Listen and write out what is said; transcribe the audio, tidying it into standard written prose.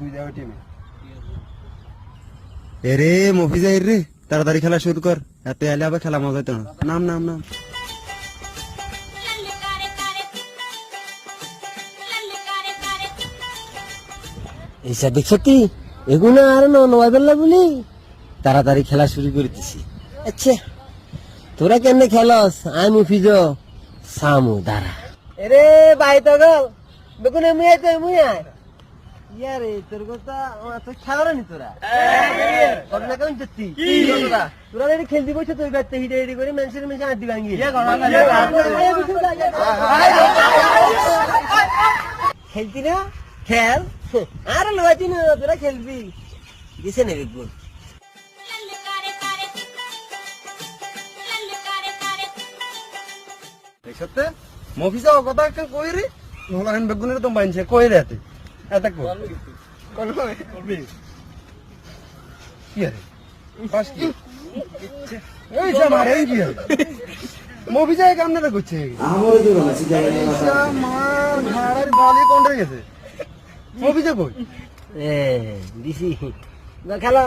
তুই যাও টিমে। এরে মফিজা রে তাড়াতাড়ি খেলা শুরু কর, এত এলে আবার খেলা মজা হতো না। নাম নাম নাম। এইসব সত্যি এগুলো আর নয় বলি তাড়াতাড়ি খেলা শুরু করতেছি। আচ্ছা তোরা কেমনে খেলস? আমি মুফিজ সামু দাঁড়া। এরে ভাই তো গল বেগুন মুই তো মুই আয় ইয়ারে তোর কথা তো খেলা নি তোরা ঘটনা কেমন চলছি তোরা রেডি খেলতে বসে তুই ব্যাটে হিডে হিডে করে মানুষের মেশে আড্ডি ভাঙি খেলতি না খেল আর লগাইতি না তোরা খেলবি দিছে না বেগুন। সত্যি মফিজা ও কথা কেন কই রে? নোলা খান বেগুনের তো বাইনছে কই রে এতে এত কই করবি কি আরে বাস কি এই যে মারে কি মফিজা এই কামটা করছে আমার দূর আছে ইসা মার ঘাড়ের বালি কোন রে গেছে মফিজা কই দিছি খেলা